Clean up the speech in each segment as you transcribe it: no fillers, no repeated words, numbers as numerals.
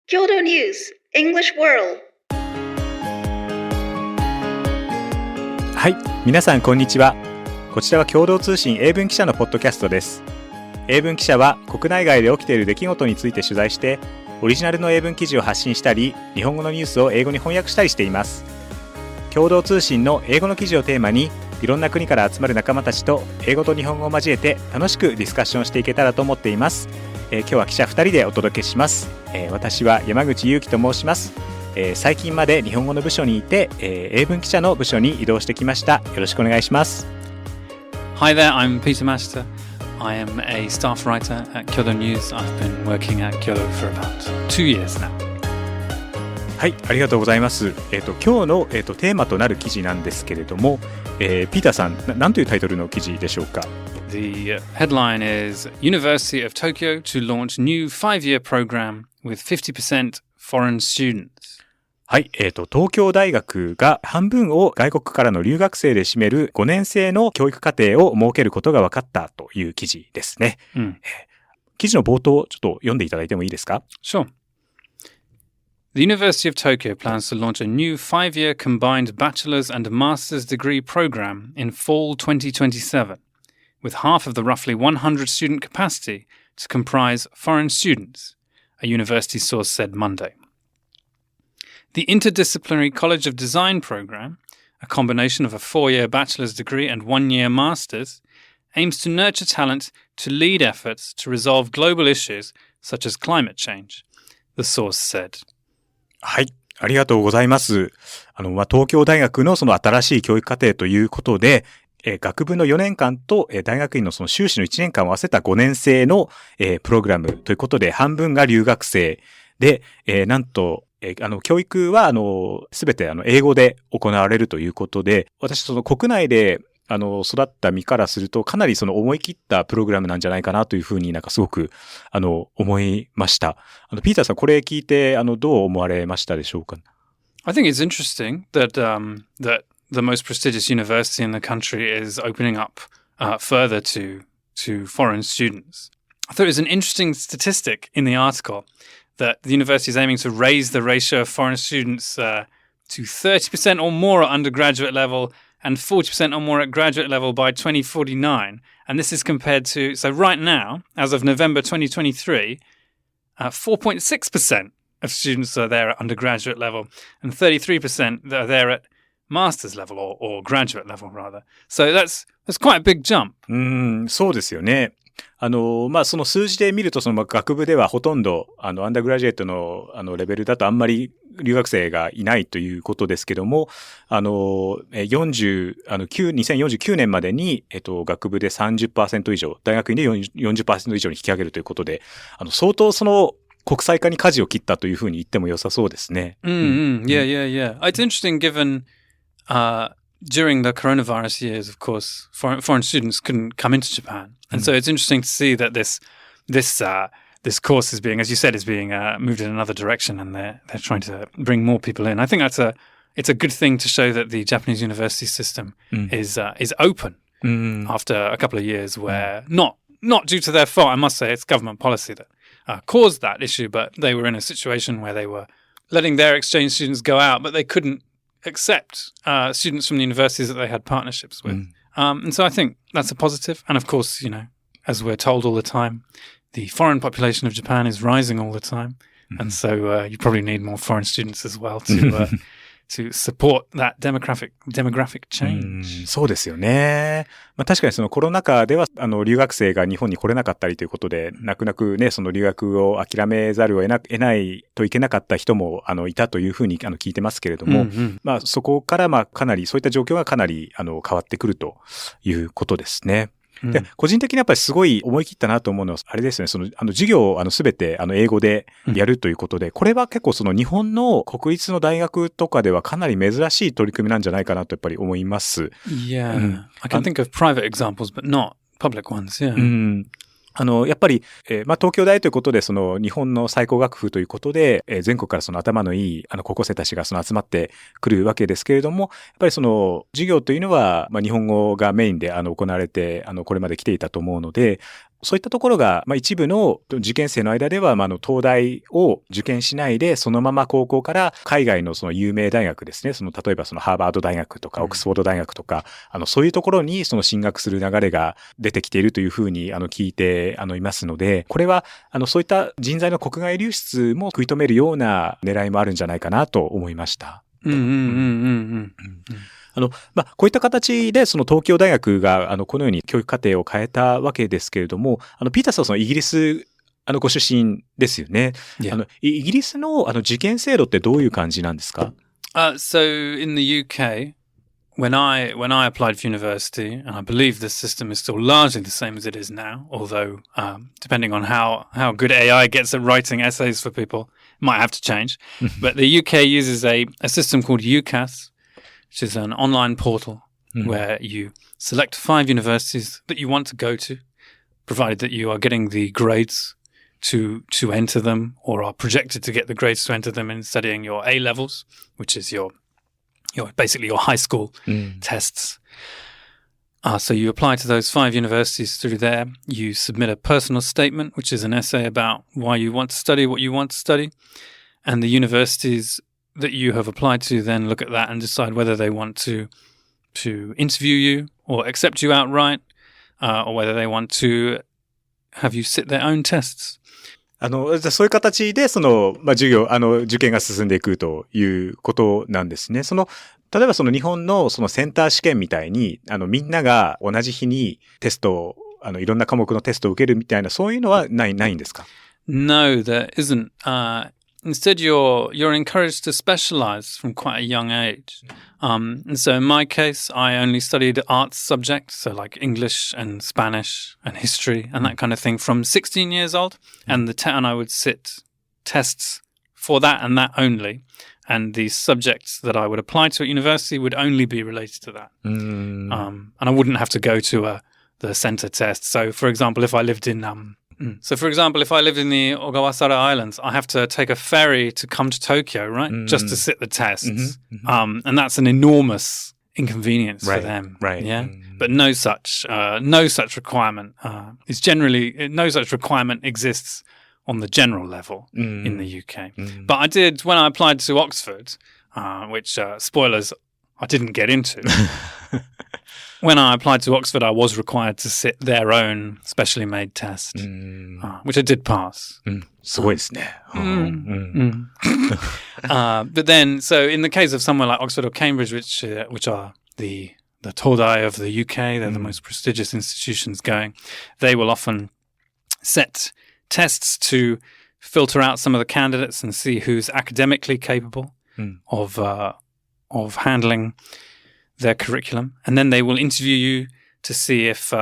Kyodo News English World。 はい、皆さんこんにちは。こちらは共同通信英文記者のポッドキャストです。英文記者は国内外で起きている出来事について取材してオリジナルの英文記事を発信したり、日本語のニュースを英語に翻訳したりしています。共同通信の英語の記事をテーマに、いろんな国から集まる仲間たちと英語と日本語を交えて楽しくディスカッションしていけたらと思っています。今日は記者2人でお届けします。私は山口祐希と申します。最近まで日本語の部署にいて、英文記者の部署に移動してきました。よろしくお願いします。 Hi there, I'm Peter Master. I am a staff writer at Kyodo News. I've been working at Kyodo for about 2 years now. はい、ありがとうございます。今日の、テーマとなる記事なんですけれども、ピーターさん、何というタイトルの記事でしょうか？ The headline is University of Tokyo to launch new 5-year program with 50% foreign students. はい、東京大学が半分を外国からの留学生で占める5年生の教育課程を設けることが分かったという記事ですね。記事の冒頭、ちょっと読んでいただいてもいいですか？ Sure.The University of Tokyo plans to launch a new 5-year combined bachelor's and master's degree program in fall 2027, with half of the roughly 100 student capacity to comprise foreign students, a university source said Monday. The Interdisciplinary College of Design program, a combination of a 4-year bachelor's degree and 1-year master's, aims to nurture talent to lead efforts to resolve global issues such as climate change, the source said.はい、ありがとうございます。東京大学のその新しい教育課程ということで、学部の4年間と大学院のその修士の1年間を合わせた5年生のプログラムということで、半分が留学生で、なんと教育はすべて英語で行われるということで、私その国内で育った身からするとかなりその思い切ったプログラムなんじゃないかなというふうになんかすごく思いました。ピーターさん、これ聞いてどう思われましたでしょうか？ I think it's interesting that that the most prestigious university in the country is opening up further to foreign students. I thought it was an interesting statistic in the article that the university is aiming to raise the ratio of foreign students to 30% or more at undergraduate level and 40% or more at graduate level by 2049. And this is compared to, so right now, as of November 2023, 4.6% of students are there at undergraduate level and 33% are there at master's level or graduate level rather. So that's quite a big jump. そうですよね。その数字で見ると、その学部ではほとんど、アンダーグラジュエットの、レベルだとあんまり留学生がいないということですけども、2049年までに、学部で 30% 以上、大学院で 40% 以上に引き上げるということで、相当その国際化に舵を切ったというふうに言っても良さそうですね。Yeah. It's interesting given,during the coronavirus years, of course, foreign students couldn't come into Japan. And so it's interesting to see that this course is being, as you said, is being moved in another direction, and they're trying to bring more people in. I think it's a good thing to show that the Japanese university system is open after a couple of years where not due to their fault, I must say, it's government policy that caused that issue, but they were in a situation where they were letting their exchange students go out, but they couldn't accept students from the universities that they had partnerships with. And so I think that's a positive. And of course, you know, as we're told all the time, the foreign population of Japan is rising all the time. And so you probably need more foreign students as well to support that demographic change. そうですよね。確かにそのコロナ禍では留学生が日本に来れなかったりということで、泣く泣くね、その留学を諦めざるを得ないといけなかった人もいたというふうに聞いてますけれども、そこからかなりそういった状況がかなり変わってくるということですね。で、個人的にやっぱりすごい思い切ったなと思うのは、あれですね、その授業をすべて英語でやるということで、これは結構その日本の国立の大学とかではかなり珍しい取り組みなんじゃないかなとやっぱり思います。Yeah, I can think of private examples, but not public ones, yeah. やっぱり、東京大ということで、その日本の最高学府ということで、全国からその頭のいい高校生たちがその集まってくるわけですけれども、やっぱりその授業というのは、日本語がメインで行われて、これまで来ていたと思うので、そういったところが、一部の受験生の間では、東大を受験しないで、そのまま高校から海外のその有名大学ですね、例えばそのハーバード大学とかオックスフォード大学とか、そういうところにその進学する流れが出てきているというふうに聞いていますので、これはそういった人材の国外流出も食い止めるような狙いもあるんじゃないかなと思いました。こういった形で、その東京大学が、このように教育課程を変えたわけですけれども、ピーターさんはそのイギリス、ご出身ですよね。イギリスの、受験制度ってどういう感じなんですか？So in the UK, when I applied for university, and I believe this system is still largely the same as it is now, although depending on how good AI gets at writing essays for people, it might have to change. But the UK uses a system called UCAS, which is an online portal where you select 5 universities that you want to go to, provided that you are getting the grades to enter them or are projected to get the grades to enter them in studying your A levels, which is your basically your high school tests. So you apply to those 5 universities through there. You submit a personal statement, which is an essay about why you want to study what you want to study. And the universities that you have applied to then look at that and decide whether they want to interview you or accept you outright, or whether they want to have you sit their own tests. そういう形で、受験が進んでいくということなんですね。例えば日本のセンター試験みたいに、みんなが同じ日にテストを、いろんな科目のテストを受けるみたいな、そういうのはないんですか？ No, there isn't. Instead, you're encouraged to specialize from quite a young age. And so in my case, I only studied arts subjects, so like English and Spanish and history and that kind of thing from 16 years old. And I would sit tests for that and that only. And the subjects that I would apply to at university would only be related to that. And I wouldn't have to go to the center test. So for example, if I lived in the Ogawasara Islands, I have to take a ferry to come to Tokyo, right? Just to sit the tests. And that's an enormous inconvenience for them. Right. Yeah. But no such requirement no such requirement exists on the general level in the UK. But I did, when I applied to Oxford, which, spoilers, I didn't get into. When I applied to Oxford, I was required to sit their own specially made test, which I did pass. すごいですね。But then, so in the case of somewhere like Oxford or Cambridge, which are the Todai of the UK, they're the most prestigious institutions going, they will often set tests to filter out some of the candidates and see who's academically capable of handling their curriculum, and then they will interview you to see if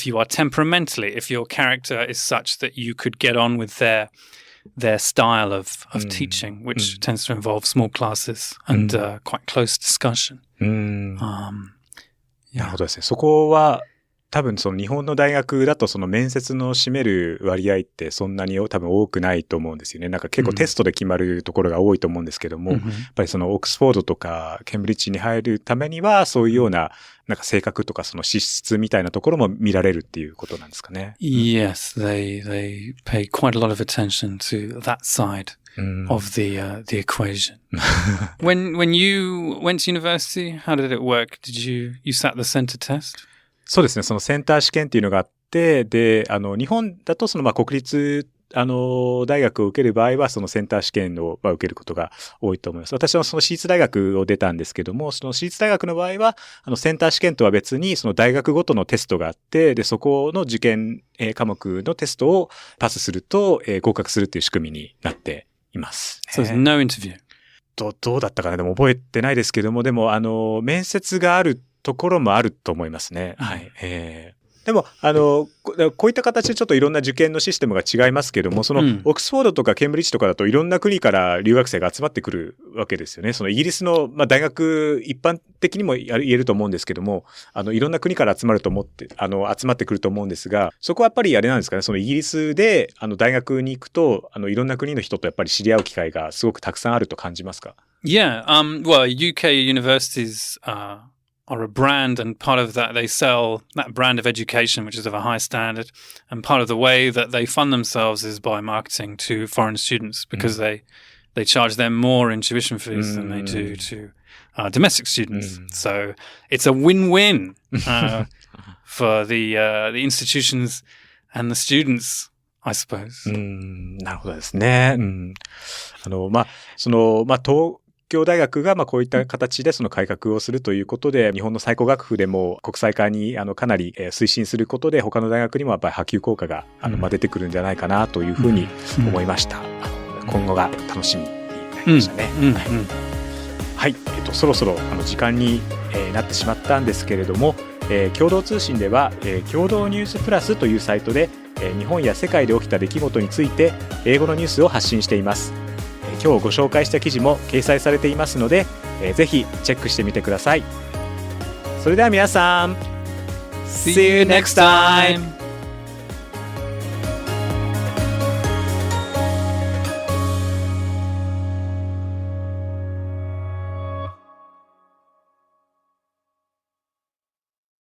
you are temperamentally, if your character is such that you could get on with their style of teaching, which tends to involve small classes and quite close discussion. なるほどですね。そこは多分日本の大学だと面接の占める割合ってそんなに多分多くないと思うんですよね。なんか結構テストで決まるところが多いと思うんですけども、やっぱりオックスフォードとかケンブリッジに入るためにはそういうようななんか性格とか資質みたいなところも見られるっていうことなんですかね。Yes, they pay quite a lot of attention to that side of the equation. When you went to university, how did it work? Did you sat the center test?そうですね。センター試験っていうのがあって、で、日本だと国立、大学を受ける場合は、センター試験を、受けることが多いと思います。私は私立大学を出たんですけども、私立大学の場合は、センター試験とは別に、大学ごとのテストがあって、で、そこの受験、科目のテストをパスすると、合格するっていう仕組みになっています、ね。So there's no interview. どうだったかな、でも覚えてないですけども、でも、面接があるところもあると思いますね。はい。でも、こういった形でちょっといろんな受験のシステムが違いますけども、オックスフォードとかケンブリッジとかだといろんな国から留学生が集まってくるわけですよね。イギリスの、大学、一般的にも言えると思うんですけども、いろんな国から集まってくると思うんですが、そこはやっぱりあれなんですかね、イギリスで、大学に行くと、いろんな国の人とやっぱり知り合う機会がすごくたくさんあると感じますか？ Yeah, well, UK universities are a brand, and part of that they sell that brand of education, which is of a high standard, and part of the way that they fund themselves is by marketing to foreign students, because they charge them more in tuition fees than they do to domestic students. So it's a win-win for the institutions and the students, I suppose. なるほどですね。東京大学がこういった形でその改革をするということで、日本の最高学府でも国際化にかなり推進することで、他の大学にもやっぱり波及効果が出てくるんじゃないかなというふうに思いました。今後が楽しみになりましたね。はい、そろそろ時間になってしまったんですけれども、共同通信では、共同ニュースプラスというサイトで、日本や世界で起きた出来事について英語のニュースを発信しています。今日ご紹介した記事も掲載されていますので、ぜひチェックしてみてください。それでは皆さん、See you next time!